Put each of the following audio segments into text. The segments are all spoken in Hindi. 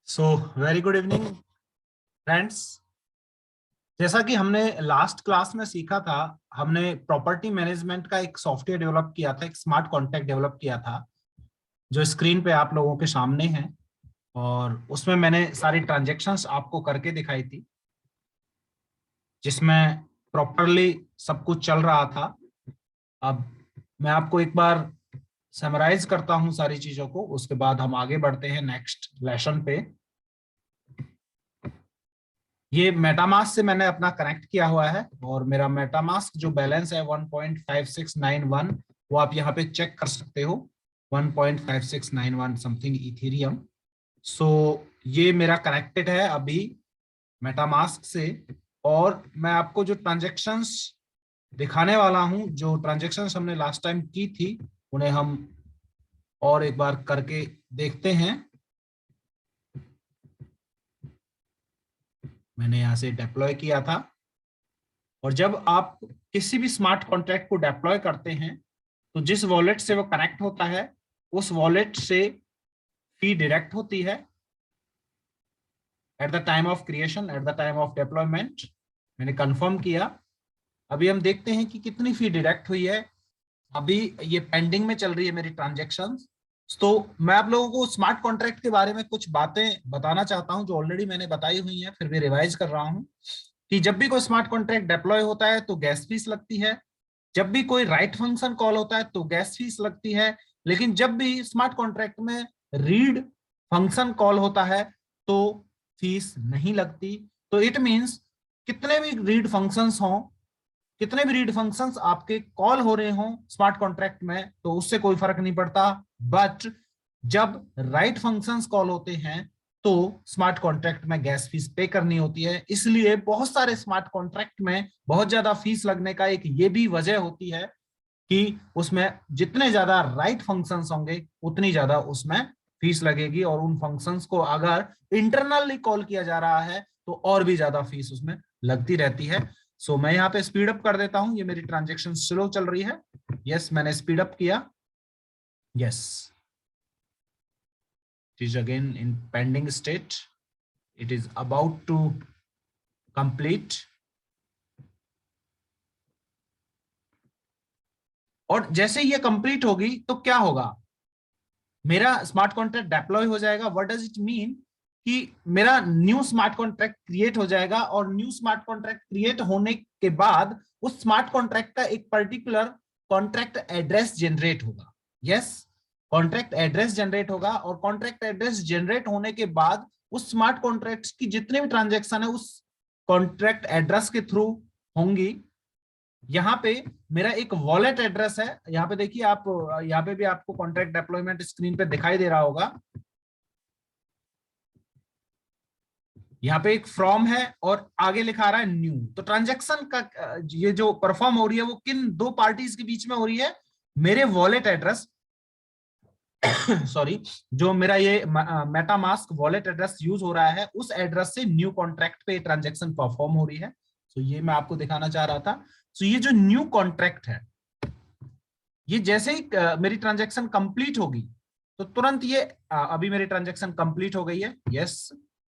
So very good evening friends. जैसा कि हमने लास्ट क्लास में सीखा था, हमने प्रॉपर्टी मैनेजमेंट का एक सॉफ्टवेयर डेवलप किया था, एक स्मार्ट कॉन्ट्रैक्ट डेवलप किया था जो स्क्रीन पे आप लोगों के सामने है। और उसमें मैंने सारी ट्रांजैक्शंस आपको करके दिखाई थी, जिसमें प्रॉपरली सब कुछ चल रहा था। अब मैं आपको एक बार समराइज करता हूं सारी चीजों को, उसके बाद हम आगे बढ़ते हैं नेक्स्ट लेसन पे। ये मेटामास्क से मैंने अपना कनेक्ट किया हुआ है और मेरा मेटामास्क जो बैलेंस है 1.5691, वो आप यहाँ पे चेक कर सकते हो। 1.5691 समथिंग इथेरियम। सो ये मेरा कनेक्टेड है अभी मेटामास्क से। और मैं आपको जो ट्रांजेक्शन्स दिखाने वाला हूं, जो ट्रांजेक्शन्स हमने लास्ट टाइम की थी, उन्हें हम और एक बार करके देखते हैं। मैंने यहाँ से डिप्लॉय किया था। और जब आप किसी भी स्मार्ट कॉन्ट्रैक्ट को डिप्लॉय करते हैं तो जिस वॉलेट से वो कनेक्ट होता है उस वॉलेट से फी डिडक्ट होती है at the time of creation, at the time of deployment. मैंने कंफर्म किया। अभी हम देखते हैं कि कितनी फी डिडक्ट हुई है। अभी ये पेंडिंग में चल रही है मेरी ट्रांजेक्शन। तो मैं आप लोगों को स्मार्ट कॉन्ट्रैक्ट के बारे में कुछ बातें बताना चाहता हूं जो ऑलरेडी मैंने बताई हुई है, फिर भी रिवाइज कर रहा हूं कि जब भी कोई स्मार्ट कॉन्ट्रैक्ट डिप्लॉय होता है तो गैस फीस लगती है। जब भी कोई राइट फंक्शन कॉल होता है तो गैस फीस लगती है। लेकिन जब भी स्मार्ट कॉन्ट्रैक्ट में रीड फंक्शन कॉल होता है तो फीस नहीं लगती। तो इट मींस कितने भी रीड फंक्शंस हों, कितने भी रीड फंक्शंस आपके कॉल हो रहे हों स्मार्ट कॉन्ट्रैक्ट में, तो उससे कोई फर्क नहीं पड़ता। बट जब राइट फंक्शंस कॉल होते हैं तो स्मार्ट कॉन्ट्रैक्ट में गैस फीस पे करनी होती है। इसलिए बहुत सारे स्मार्ट कॉन्ट्रैक्ट में बहुत ज्यादा फीस लगने का एक ये भी वजह होती है कि उसमें जितने ज्यादा राइट फंक्शंस होंगे उतनी ज्यादा उसमें फीस लगेगी। और उन फंक्शंस को अगर इंटरनली कॉल किया जा रहा है तो और भी ज्यादा फीस उसमें लगती रहती है। सो मैं यहाँ पे स्पीड अप कर देता हूं। ये मेरी ट्रांजेक्शन स्लो चल रही है। यस, मैंने स्पीड अप किया। Yes, it is again in pending state. It is about to complete. और जैसे ये कंप्लीट होगी तो क्या होगा, मेरा स्मार्ट कॉन्ट्रैक्ट डिप्लॉय हो जाएगा। व्हाट डज इट मीन कि मेरा न्यू स्मार्ट कॉन्ट्रैक्ट क्रिएट हो जाएगा। और न्यू स्मार्ट कॉन्ट्रैक्ट क्रिएट होने के बाद उस स्मार्ट कॉन्ट्रैक्ट का एक पर्टिकुलर कॉन्ट्रैक्ट एड्रेस जनरेट होगा। यस, कॉन्ट्रैक्ट एड्रेस जनरेट होगा। और कॉन्ट्रैक्ट एड्रेस जनरेट होने के बाद उस स्मार्ट कॉन्ट्रैक्ट की जितने भी ट्रांजेक्शन है उस कॉन्ट्रैक्ट एड्रेस के थ्रू होंगी। यहाँ पे मेरा एक वॉलेट एड्रेस है। यहाँ पे देखिए आप, यहाँ पे भी आपको कॉन्ट्रैक्ट डिप्लॉयमेंट स्क्रीन पे दिखाई दे रहा होगा। यहाँ पे एक फ्रॉम है और आगे लिखा रहा है न्यू। तो ट्रांजैक्शन का ये जो परफॉर्म हो रही है वो किन दो पार्टीज के बीच में हो रही है, मेरे वॉलेट एड्रेस सॉरी, जो मेरा ये मेटामास्क वॉलेट एड्रेस यूज हो रहा है उस एड्रेस से न्यू कॉन्ट्रैक्ट पे ट्रांजैक्शन परफॉर्म हो रही है। तो ये मैं आपको दिखाना चाह रहा था। तो ये जो न्यू कॉन्ट्रैक्ट है, ये जैसे ही मेरी ट्रांजैक्शन कंप्लीट होगी तो तुरंत ये अभी मेरी ट्रांजैक्शन कंप्लीट हो गई है। यस,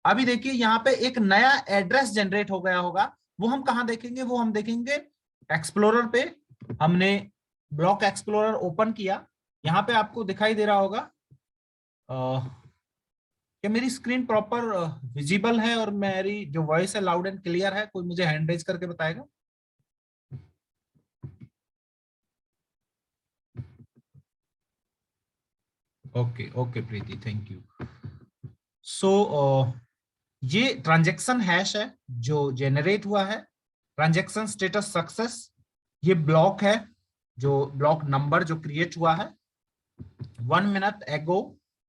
अभी देखिए यहाँ पे एक नया एड्रेस जनरेट हो गया होगा। वो हम कहाँ देखेंगे, वो हम देखेंगे एक्सप्लोरर पे। हमने ब्लॉक एक्सप्लोरर ओपन किया। यहाँ पे आपको दिखाई दे रहा होगा, क्या मेरी स्क्रीन प्रॉपर विजिबल है और मेरी जो वॉइस है लाउड एंड क्लियर है? कोई मुझे हैंड रेज करके बताएगा। Okay okay Preeti, thank you. So ये ट्रांजैक्शन हैश है जो जेनरेट हुआ है। ट्रांजैक्शन स्टेटस सक्सेस, ये ब्लॉक है, जो ब्लॉक नंबर जो क्रिएट हुआ है 1 मिनट एगो,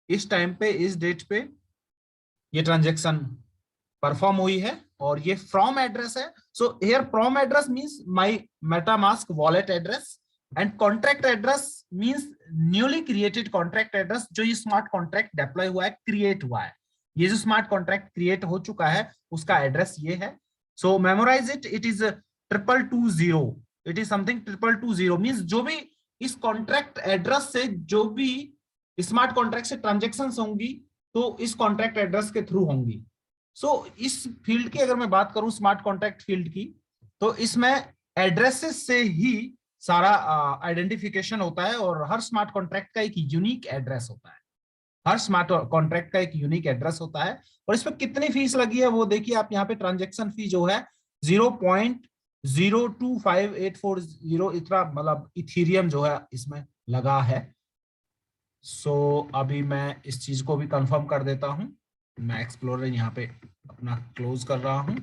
इस टाइम पे, इस डेट पे ये ट्रांजैक्शन परफॉर्म हुई है। और ये फ्रॉम एड्रेस है। So here from address means my MetaMask wallet address and contract address means newly created contract address जो ये स्मार्ट कॉन्ट्रैक्ट डिप्लॉय हुआ है, क्रिएट हुआ है। ये जो स्मार्ट कॉन्ट्रैक्ट क्रिएट हो चुका है उसका एड्रेस ये है। So memorise it, it is 220। It is something 220 means जो भी इस कॉन्ट्रैक्ट एड्रेस से जो भी स्मार्ट कॉन्ट्रैक्ट से ट्रांजेक्शन होंगी तो इस कॉन्ट्रैक्ट एड्रेस के थ्रू होंगी। सो इस फील्ड की अगर मैं बात करूं स्मार्ट कॉन्ट्रैक्ट फील्ड की, तो इसमें एड्रेसेस से ही सारा आइडेंटिफिकेशन होता है, और हर स्मार्ट कॉन्ट्रैक्ट का एक यूनिक एड्रेस होता है। हर स्मार्ट कॉन्ट्रैक्ट का एक यूनिक एड्रेस होता है। और इस पर कितनी फीस लगी है वो देखिए आप यहाँ पे, ट्रांजेक्शन फी जो है 0.025840 इतना, मतलब इथीरियम जो है इसमें लगा है। सो अभी मैं इस चीज को भी कंफर्म कर देता हूं। मैं एक्सप्लोरर यहाँ पे अपना क्लोज कर रहा हूं।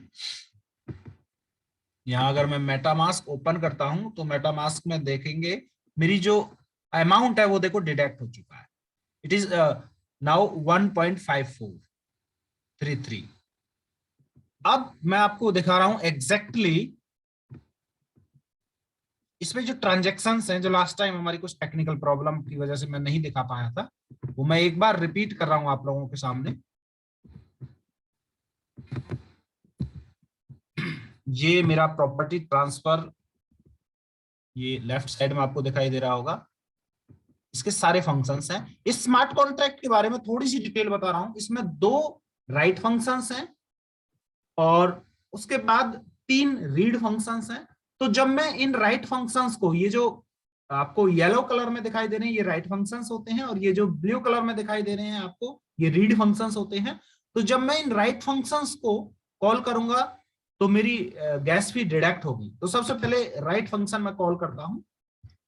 यहाँ अगर मैं मेटामास्क ओपन करता हूं तो मेटामास्क में देखेंगे मेरी जो अमाउंट है वो देखो डिडक्ट हो चुका है। It is now 1.5433। अब मैं आपको दिखा रहा हूं एग्जैक्टली इसमें जो ट्रांजेक्शन्स हैं, जो लास्ट टाइम हमारी कुछ टेक्निकल प्रॉब्लम की वजह से मैं नहीं दिखा पाया था, वो मैं एक बार रिपीट कर रहा हूं आप लोगों के सामने। ये मेरा प्रॉपर्टी ट्रांसफर, ये लेफ्ट साइड में आपको दिखाई दे रहा होगा, इसके सारे फंक्शंस हैं। इस स्मार्ट कॉन्ट्रैक्ट के बारे में थोड़ी सी डिटेल बता रहा हूं। इसमें 2 राइट फंक्शंस हैं और उसके बाद 3 रीड फंक्शंस हैं। तो जब मैं इन राइट फंक्शंस को, ये जो आपको येलो कलर में दिखाई दे रहे हैं ये राइट फंक्शंस होते हैं, और ये जो ब्लू कलर में दिखाई दे रहे हैं आपको ये रीड फंक्शंस होते हैं। तो जब मैं इन राइट फंक्शंस को कॉल करूंगा तो मेरी गैस फी डिडक्ट होगी। तो सबसे पहले राइट फंक्शन में कॉल करता हूं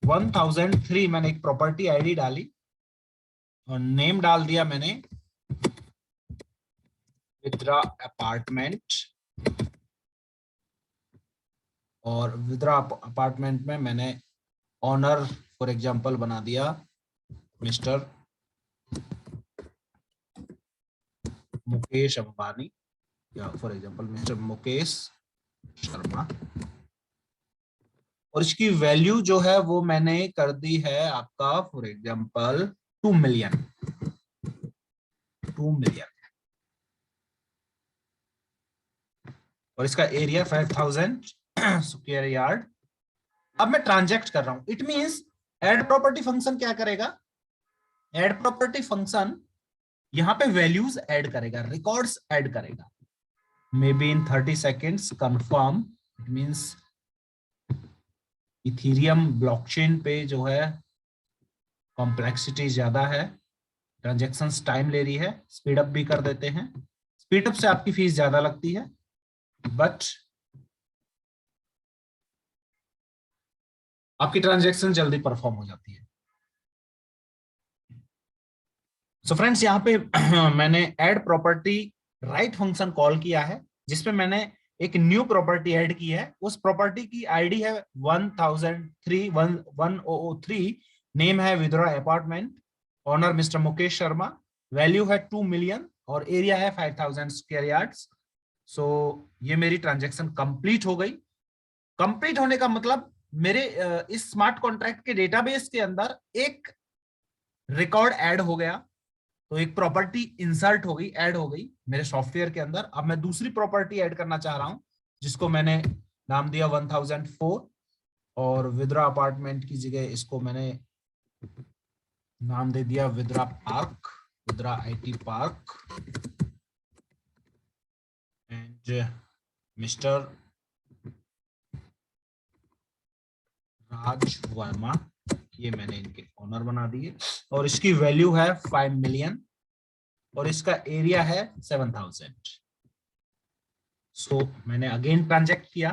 1003। मैंने एक प्रॉपर्टी आईडी डाली और नेम डाल दिया मैंने विद्रा अपार्टमेंट, और विद्रा अपार्टमेंट में मैंने ऑनर फॉर एग्जांपल बना दिया मिस्टर मुकेश अंबानी, या for example mister Mukesh Sharma. और इसकी वैल्यू जो है वो मैंने कर दी है आपका फॉर एग्जांपल 2 मिलियन। और इसका एरिया 5000 स्क्वायर यार्ड। अब मैं ट्रांजैक्ट कर रहा हूं, it means add property function क्या करेगा, ऐड प्रॉपर्टी फंक्शन यहां पे वैल्यूज ऐड करेगा, रिकॉर्ड्स ऐड करेगा। May be in 30 seconds confirm. It means Ethereum blockchain पे जो है कॉम्प्लेक्सिटी ज्यादा है, ट्रांजेक्शन्स टाइम ले रही है। स्पीड अप भी कर देते हैं, स्पीड अप से आपकी फीस ज्यादा लगती है, बट आपकी ट्रांजेक्शन जल्दी परफॉर्म हो जाती है। सो फ्रेंड्स यहाँ पे मैंने add property right function call किया है, जिसपे मैंने एक न्यू प्रॉपर्टी ऐड की है। उस प्रॉपर्टी की आईडी है 1003, नेम है Vidra apartment, owner mister Mukesh Sharma, value है 2 मिलियन और एरिया है 5000 स्क्वायर यार्ड्स। सो ये मेरी ट्रांजेक्शन कंप्लीट हो गई। कंप्लीट होने का मतलब मेरे इस स्मार्ट कॉन्ट्रैक्ट के डेटाबेस के अंदर एक रिकॉर्ड ऐड हो गया, तो एक प्रॉपर्टी इंसर्ट हो गई, ऐड हो गई मेरे सॉफ्टवेयर के अंदर। अब मैं दूसरी प्रॉपर्टी ऐड करना चाह रहा हूं जिसको मैंने नाम दिया 1004, और विद्रा अपार्टमेंट की जगह इसको मैंने नाम दे दिया Vidra park, Vidra IT park, and mister Raj Verma, ये मैंने इनके ऑनर बना दिए। और इसकी वैल्यू है 5 मिलियन और इसका एरिया है 7000। सो मैंने अगेन ट्रांजैक्ट किया।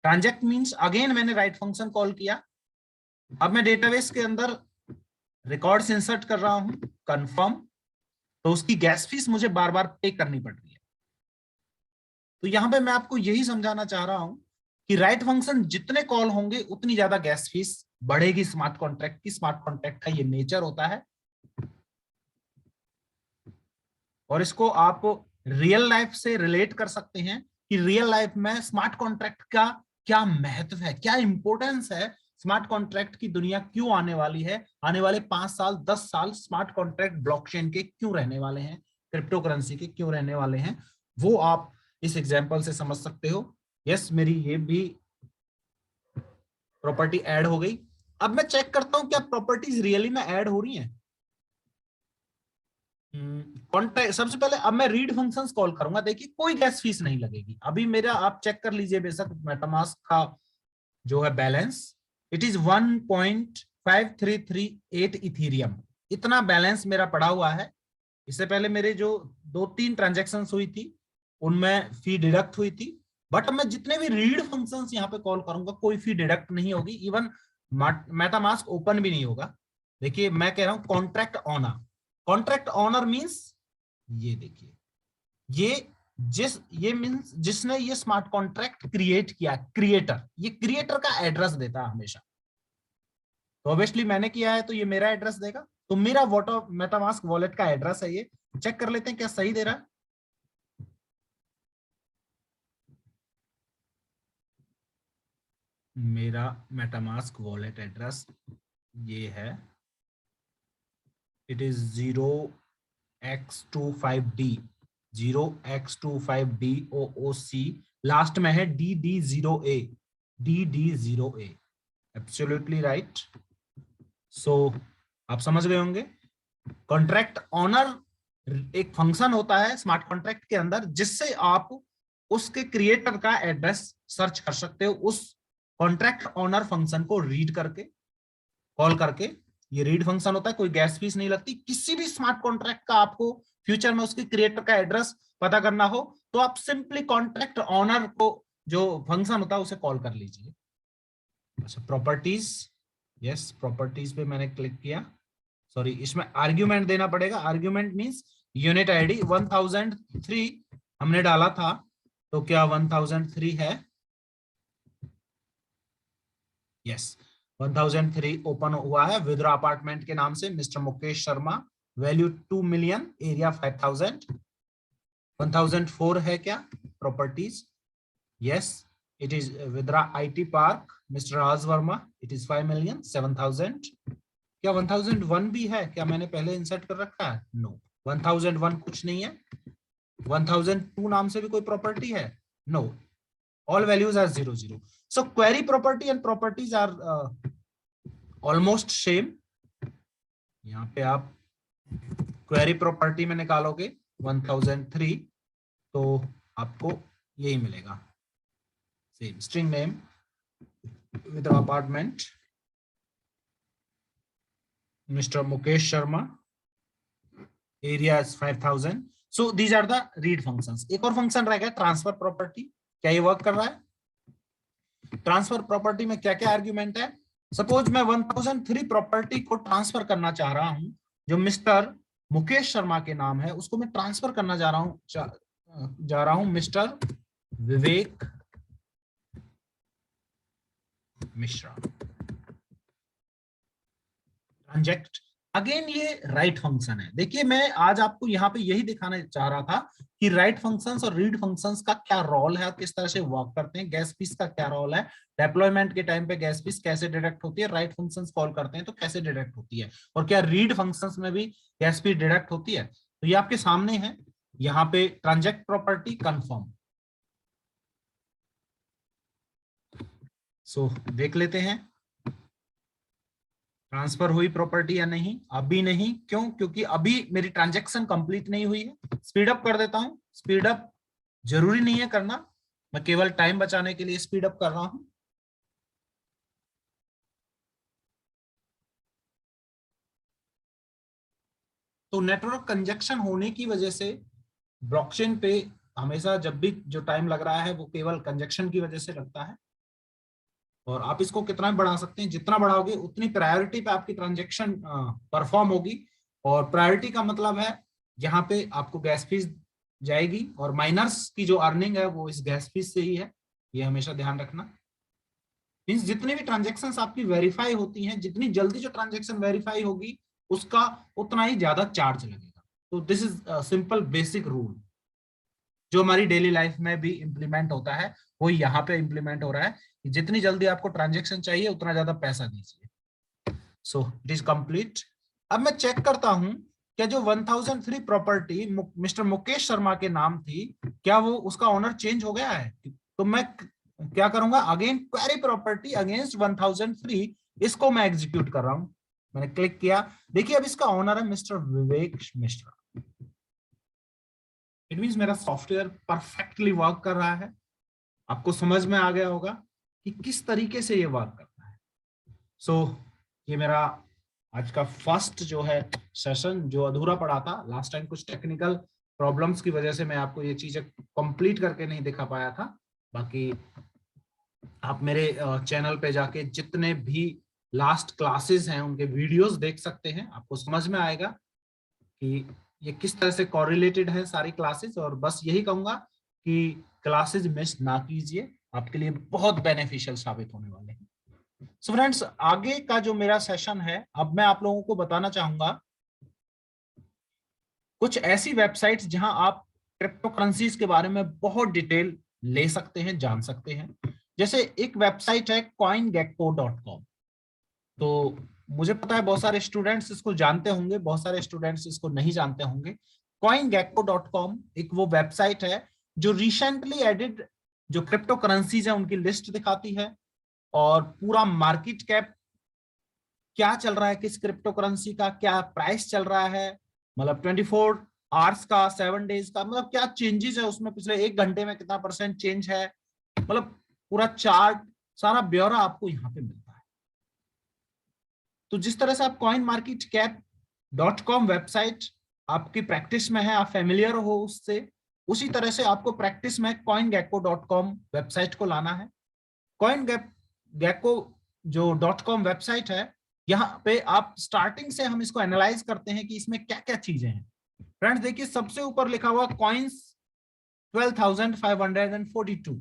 ट्रांजैक्ट मींस अगेन मैंने राइट फंक्शन कॉल किया। अब मैं डेटाबेस के अंदर रिकॉर्ड्स इंसर्ट कर रहा हूं, कंफर्म। तो उसकी गैस फीस मुझे बार बार पे करनी पड़ रही है। तो यहां पे मैं आपको यही समझाना चाह रहा हूं कि राइट फंक्शन जितने कॉल होंगे उतनी ज्यादा गैस फीस बढ़ेगी स्मार्ट कॉन्ट्रैक्ट की। स्मार्ट कॉन्ट्रैक्ट का ये नेचर होता है, और इसको आप रियल लाइफ से रिलेट कर सकते हैं कि रियल लाइफ में स्मार्ट कॉन्ट्रैक्ट का क्या महत्व है, क्या इंपॉर्टेंस है, स्मार्ट कॉन्ट्रैक्ट की दुनिया क्यों आने वाली है, आने वाले 5 साल 10 साल स्मार्ट कॉन्ट्रैक्ट ब्लॉकचेन के क्यों रहने वाले हैं, क्रिप्टो करेंसी के क्यों रहने वाले हैं, वो आप इस एग्जाम्पल से समझ सकते हो। यस, मेरी ये भी प्रॉपर्टी ऐड हो गई। अब मैं चेक करता हूं क्या प्रॉपर्टीज रियली में ऐड हो रही हैं। कॉन्ट्रैक्ट सबसे पहले अब मैं रीड फंक्शंस कॉल करूंगा। देखिए कोई गैस फीस नहीं लगेगी। अभी मेरा आप चेक कर लीजिए बेशक मेटामास्क का जो है बैलेंस, इट इज 1.5338 इथीरियम, इतना बैलेंस मेरा पड़ा हुआ है। इससे पहले मेरे जो 2-3 ट्रांजेक्शन हुई थी उनमें फी डिडक्ट हुई थी, बट मैं जितने भी रीड फंक्शंस यहाँ पे कॉल करूंगा कोई फी डिडक्ट नहीं होगी, इवन मेटामास्क ओपन भी नहीं होगा। देखिए मैं कह रहा हूं contract owner, contract owner means ये देखिए ये मींस जिसने ये स्मार्ट कॉन्ट्रैक्ट क्रिएट किया, क्रिएटर, ये क्रिएटर का एड्रेस देता है हमेशा। तो ऑब्वियसली मैंने किया है तो ये मेरा एड्रेस देगा, तो मेरा मेटामास्क वॉलेट का एड्रेस है ये। चेक कर लेते हैं क्या सही दे रहा है। मेरा मेटामास्क वॉलेट एड्रेस ये है, it is 0x25D 0x25D OOC, last में है DD0A DD0A, एब्सोल्युटली राइट। सो आप समझ गए होंगे कॉन्ट्रैक्ट ऑनर एक फंक्शन होता है स्मार्ट कॉन्ट्रैक्ट के अंदर जिससे आप उसके क्रिएटर का एड्रेस सर्च कर सकते हो उस कॉन्ट्रैक्ट ऑनर फंक्शन को रीड करके, कॉल करके। ये रीड फंक्शन होता है, कोई गैस फीस नहीं लगती। किसी भी स्मार्ट कॉन्ट्रैक्ट का आपको फ्यूचर में उसके क्रिएटर का एड्रेस पता करना हो तो आप सिंपली कॉन्ट्रैक्ट ऑनर को जो फंक्शन होता है उसे कॉल कर लीजिए। अच्छा प्रॉपर्टीज, यस प्रॉपर्टीज पे मैंने क्लिक किया, सॉरी इसमें आर्ग्यूमेंट देना पड़ेगा। आर्ग्यूमेंट मींस यूनिट आईडी 1003 हमने डाला था, तो क्या 1003 है? यस 1003 ओपन हुआ है विद्रा अपार्टमेंट के नाम से, mister Mukesh Sharma, value 2 million, area 5000। 1004 है क्या properties? Yes it is Vidra IT park, mister Raj Verma, it is 5 million 7000। क्या 1001 भी है क्या? मैंने पहले इंसर्ट कर रखा है? नो 1001 कुछ नहीं है। 1002 नाम से भी कोई प्रॉपर्टी है? No, all values are 0 0. So query property and properties are almost same. यहाँ पे आप query property में निकालोगे 1003 तो आपको यही मिलेगा, same string name with apartment Mr. Mukesh Sharma, area is 5000. So these are the read functions. एक और फंक्शन रह गया ट्रांसफर प्रॉपर्टी। क्या ये वर्क कर रहा है? ट्रांसफर प्रॉपर्टी में क्या क्या आर्ग्यूमेंट है? सपोज मैं 1003 प्रॉपर्टी को ट्रांसफर करना चाह रहा हूं, जो मिस्टर मुकेश शर्मा के नाम है उसको मैं ट्रांसफर करना जा रहा हूं मिस्टर विवेक मिश्रा। ट्रांजेक्ट अगेन ये राइट फंक्शन है। देखिए मैं आज आपको यहाँ पे यही दिखाना चाह रहा था कि राइट फंक्शंस और रीड फंक्शंस का क्या रोल है, किस तरह से वर्क करते हैं, गैस फीस का क्या रोल है, डेप्लॉयमेंट के टाइम पे गैस फीस कैसे डिडक्ट होती है, राइट फंक्शंस कॉल करते हैं तो कैसे डिडक्ट होती है, और क्या रीड फंक्शंस में भी गैस फीस डिडक्ट होती है। तो ये आपके सामने है यहाँ पे ट्रांजेक्ट प्रॉपर्टी कंफर्म। सो देख लेते हैं ट्रांसफर हुई प्रॉपर्टी या नहीं। अभी नहीं, क्यों? क्योंकि अभी मेरी ट्रांजैक्शन कंप्लीट नहीं हुई है। स्पीड अप कर देता हूं। स्पीड अप जरूरी नहीं है करना, मैं केवल टाइम बचाने के लिए स्पीड अप कर रहा हूं। तो नेटवर्क कंजेक्शन होने की वजह से ब्लॉकचेन पे हमेशा जब भी जो टाइम लग रहा है वो केवल कंजेक्शन की वजह से लगता है। और आप इसको कितना भी बढ़ा सकते हैं, जितना बढ़ाओगे उतनी प्रायोरिटी पे आपकी ट्रांजैक्शन परफॉर्म होगी। और प्रायोरिटी का मतलब है यहाँ पे आपको गैस फीस जाएगी और माइनर्स की जो अर्निंग है वो इस गैस फीस से ही है, ये हमेशा ध्यान रखना। मींस जितनी भी ट्रांजैक्शंस आपकी वेरीफाई होती हैं, जितनी जल्दी जो ट्रांजैक्शन वेरीफाई होगी उसका उतना ही ज्यादा चार्ज लगेगा। तो this is simple basic rule जो हमारी डेली लाइफ में भी इंप्लीमेंट होता है, वो यहाँ पे इंप्लीमेंट हो रहा है कि जितनी जल्दी आपको ट्रांजैक्शन चाहिए उतना ज्यादा पैसा दीजिए। So it is complete. अब मैं चेक करता हूं क्या जो 1003 प्रॉपर्टी मिस्टर मुकेश शर्मा के नाम थी, क्या वो उसका ओनर चेंज हो गया है? तो मैं क्या करूंगा, अगेन क्वेरी प्रॉपर्टी अगेंस्ट 1003 इसको मैं एग्जीक्यूट कर रहा हूं। मैंने क्लिक किया, देखिए अब इसका ओनर है mister Vivek Mishra. It means मेरा सॉफ्टवेयर परफेक्टली वर्क कर रहा है। आपको समझ में आ गया होगा कि किस तरीके से ये वर्क करता है। सो ये मेरा आज का फर्स्ट जो है सेशन जो अधूरा पड़ा था लास्ट टाइम, कुछ टेक्निकल प्रॉब्लम्स की वजह से मैं आपको ये चीजें कंप्लीट करके नहीं दिखा पाया था। बाकी आप मेरे चैनल पे जाके जितने भी लास्ट क्लासेस हैं उनके वीडियोस देख सकते हैं, आपको समझ में आएगा कि ये किस तरह से कोरिलेटेड है सारी क्लासेस। और बस यही कहूंगा कि क्लासेस मिस ना कीजिए, आपके लिए बहुत बेनिफिशियल साबित होने वाले हैं। सो फ्रेंड्स, आगे का जो मेरा सेशन है, अब मैं आप लोगों को बताना चाहूंगा कुछ ऐसी वेबसाइट्स जहां आप क्रिप्टो करेंसीज के बारे में बहुत डिटेल ले सकते हैं, जान सकते हैं। जैसे एक वेबसाइट है coingecko.com। तो मुझे पता है बहुत सारे स्टूडेंट्स इसको जानते होंगे, बहुत सारे स्टूडेंट्स इसको नहीं जानते होंगे। coingecko.com एक वो वेबसाइट है जो रिसेंटली एडेड जो क्रिप्टो करेंसीज है उनकी लिस्ट दिखाती है, और पूरा मार्केट कैप क्या चल रहा है, किस क्रिप्टो करेंसी का क्या प्राइस चल रहा है, मतलब 24 आवर्स का, 7 डेज का, मतलब क्या चेंजेस है उसमें, पिछले 1 घंटे में कितना % चेंज है, मतलब पूरा चार्ट, सारा ब्यौरा आपको यहाँ पे मिलता है। तो जिस तरह से आप coinmarketcap.com वेबसाइट आपकी प्रैक्टिस में है, आप फेमिलियर हो उससे, उसी तरह से आपको प्रैक्टिस में coingecko.com वेबसाइट को लाना है। coingecko जो .com वेबसाइट है, यहाँ पे आप स्टार्टिंग से हम इसको एनालाइज करते हैं कि इसमें क्या क्या चीजें हैं। फ्रेंड्स देखिए, सबसे ऊपर लिखा हुआ कॉइन्स 12,542।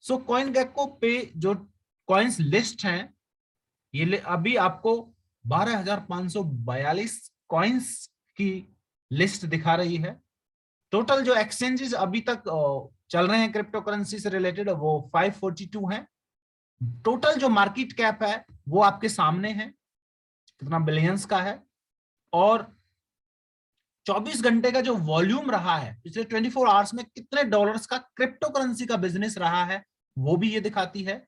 सो coingecko पे जो कॉइन्स लिस्ट हैं, ये अभी आपको 12,542 कॉइन्स की लिस्ट दिखा रही है। टोटल जो एक्सचेंजेस अभी तक चल रहे हैं क्रिप्टो करेंसी से रिलेटेड वो 542 हैं। टोटल जो मार्केट कैप है वो आपके सामने है, कितना बिलियंस का है। और 24 घंटे का जो वॉल्यूम रहा है, पिछले 24 आवर्स में कितने डॉलर्स का क्रिप्टो करेंसी का बिजनेस रहा है, वो भी ये दिखाती है।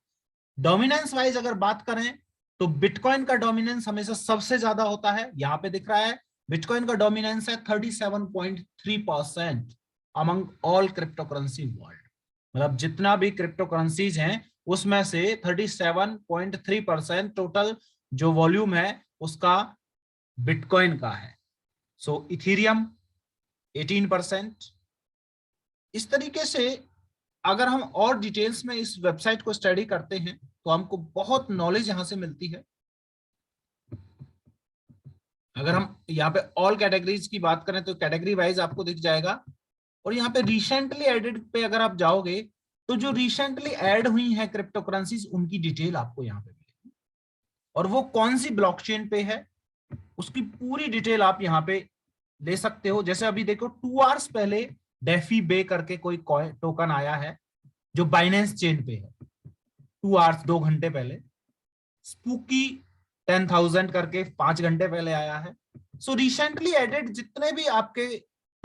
डोमिनेंस वाइज अगर बात करें तो बिटकॉइन का डोमिनेंस हमेशा सबसे ज्यादा होता है, यहां पे दिख रहा है बिटकॉइन का डोमिनेंस है 37.3% among all crypto currency world. मतलब जितना भी क्रिप्टो करेंसीज हैं उसमें से 37.3% टोटल जो वॉल्यूम है उसका बिटकॉइन का है। सो इथीरियम 18%। इस तरीके से अगर हम और डिटेल्स में इस वेबसाइट को स्टडी करते हैं तो हमको बहुत नॉलेज यहां से मिलती है। अगर हम यहाँ पे ऑल कैटेगरीज की बात करें तो कैटेगरी वाइज आपको दिख जाएगा। और यहाँ पे रिसेंटली एडेड पे अगर आप जाओगे तो जो रिसेंटली ऐड हुई है क्रिप्टो करेंसीज उनकी डिटेल आपको यहाँ पे मिलेगी, और वो कौन सी ब्लॉकचेन पे है उसकी पूरी डिटेल आप यहाँ पे ले सकते हो। जैसे अभी देखो 2 आवर्स पहले डेफी बे करके कोई टोकन आया है जो बाइनेंस चेन पे है, 2 आवर्स 2 घंटे पहले। स्पूकी 10,000 करके 5 घंटे पहले आया है। सो रिसेंटली एडेड जितने भी आपके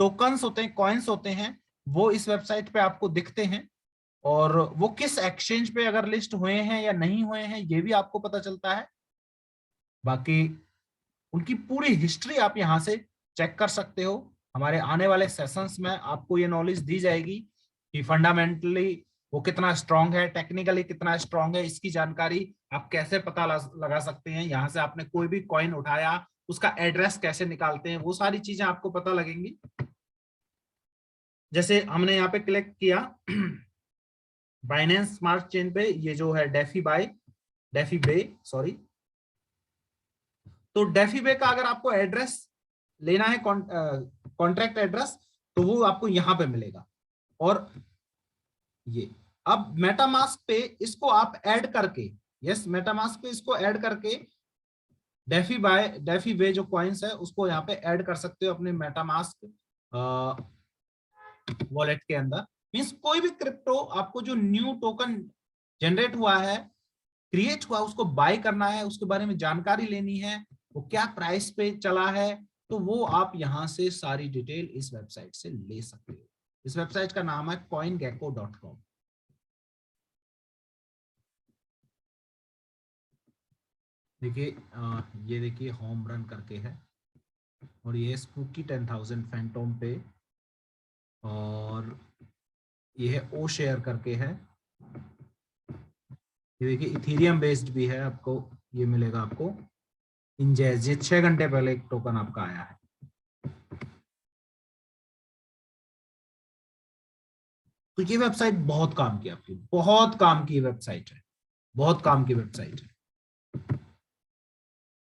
टोकन्स होते हैं, कॉइन्स होते हैं, वो इस वेबसाइट पे आपको दिखते हैं, और वो किस एक्सचेंज पे अगर लिस्ट हुए हैं या नहीं हुए हैं ये भी आपको पता चलता है। बाकी उनकी पूरी हिस्ट्री आप यहां से चेक कर सकते हो। हमारे आने वाले सेशंस में आपको ये नॉलेज दी जाएगी कि फंडामेंटली वो कितना स्ट्रांग है, टेक्निकली कितना स्ट्रांग है, इसकी जानकारी आप कैसे पता लगा सकते हैं। यहाँ से आपने कोई भी कॉइन उठाया उसका एड्रेस कैसे निकालते हैं, वो सारी चीजें आपको पता लगेंगी। जैसे हमने यहाँ पे क्लिक किया बाइनेंस स्मार्ट चेन पे, ये जो है डेफी बे सॉरी, तो डेफी बे का अगर आपको एड्रेस लेना है, कॉन्ट्रैक्ट एड्रेस, तो वो आपको यहां पे मिलेगा। और ये अब मेटामास्क पे इसको आप ऐड करके, यस मेटामास्क पे इसको ऐड करके डेफी बे जो कॉइन्स है उसको यहाँ पे ऐड कर सकते हो अपने मेटामास्क वॉलेट के अंदर। मींस कोई भी क्रिप्टो आपको जो न्यू टोकन जनरेट हुआ है, क्रिएट हुआ, उसको बाय करना है, उसके बारे में जानकारी लेनी है, वो क्या प्राइस पे चला है, तो वो आप यहां से सारी डिटेल इस वेबसाइट से ले सकते हो। इस वेबसाइट का नाम है देखिए ये देखिए होम रन करके है, और ये स्पूकी 10,000 फैंटोम पे, और ये है ओ शेयर करके है। ये देखिए इथेरियम बेस्ड भी है, आपको ये मिलेगा आपको इन जैज, ये 6 घंटे पहले एक टोकन आपका आया है। तो ये वेबसाइट बहुत काम की आपकी, बहुत काम की वेबसाइट है, बहुत काम की वेबसाइट है।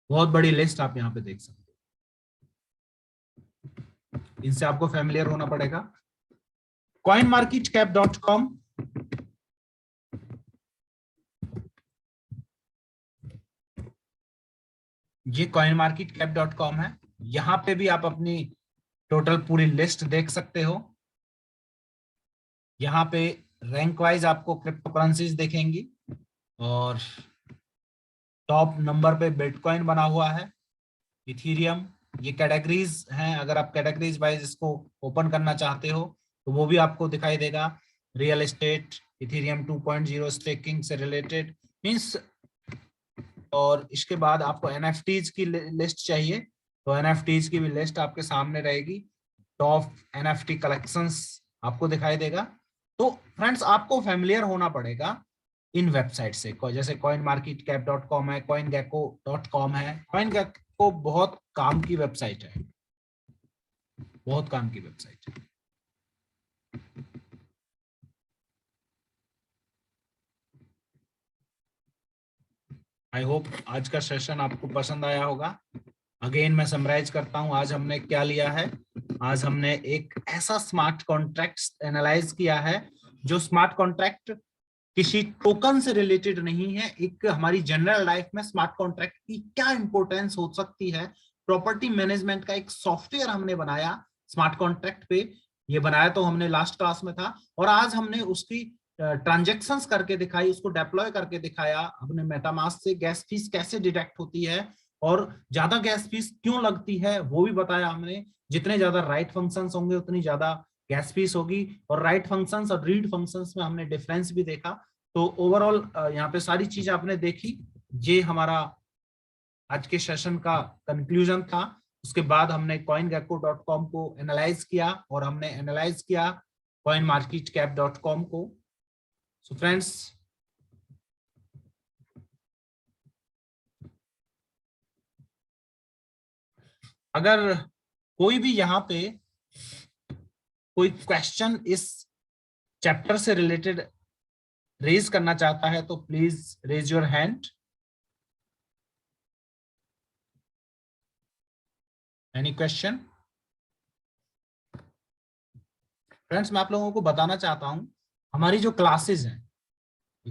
बहुत बड़ी लिस्ट आप यहाँ पे देख सकते हो, इनसे आपको फैमिलियर होना पड़ेगा। coinmarketcap.com, ये coinmarketcap.com है। यहाँ पे भी आप अपनी टोटल पूरी लिस्ट देख सकते हो। यहाँ पे रैंक वाइज आपको क्रिप्टो करेंसीज देखेंगी, और टॉप नंबर पे बिटकॉइन बना हुआ है, इथीरियम, ये कैटेगरीज हैं। अगर आप कैटेगरीज वाइज इसको ओपन करना चाहते हो तो वो भी आपको दिखाई देगा। रियल एस्टेट, इथीरियम 2.0 स्टेकिंग से रिलेटेड मींस, और इसके बाद आपको एनएफटीज की लिस्ट चाहिए तो एनएफटीज की भी लिस्ट आपके सामने रहेगी। टॉप एनएफटी कलेक्शंस आपको दिखाई देगा। तो फ्रेंड्स आपको फैमिलियर होना पड़ेगा इन वेबसाइट से, जैसे coinmarketcap.com है, coingecko.com है। coingecko बहुत काम की वेबसाइट है, बहुत काम की वेबसाइट है। आई होप आज का सेशन आपको पसंद आया होगा। अगेन मैं समराइज करता हूं, आज हमने क्या लिया है। आज हमने एक ऐसा स्मार्ट कॉन्ट्रैक्ट एनालाइज किया है जो स्मार्ट कॉन्ट्रैक्ट किसी टोकन से रिलेटेड नहीं है। एक हमारी जनरल लाइफ में स्मार्ट कॉन्ट्रैक्ट की क्या इंपॉर्टेंस हो सकती है, प्रॉपर्टी मैनेजमेंट का एक सॉफ्टवेयर हमने बनाया स्मार्ट कॉन्ट्रैक्ट पे। ये बनाया तो हमने लास्ट क्लास में था, और आज हमने उसकी ट्रांजेक्शंस करके दिखाई, उसको डेप्लॉय करके दिखाया अपने मेटामास्क से। गैस फीस कैसे डिडक्ट होती है और ज्यादा गैस फीस क्यों लगती है वो भी बताया हमने। जितने ज्यादा राइट फंक्शंस होंगे उतनी ज्यादा गैस फीस होगी, और राइट फंक्शंस और रीड फंक्शंस में हमने डिफरेंस भी देखा। तो ओवरऑल यहाँ पे सारी चीजें आपने देखी। ये हमारा आज के सेशन का कंक्लूजन था। उसके बाद हमने coingecko.com को एनालाइज किया, और हमने एनालाइज किया coinmarketcap.com को। सो फ्रेंड्स, अगर कोई भी यहाँ पे कोई क्वेश्चन इस चैप्टर से रिलेटेड रेज करना चाहता है तो please raise your hand. Any question? Friends मैं आप लोगों को बताना चाहता हूं, हमारी जो क्लासेस हैं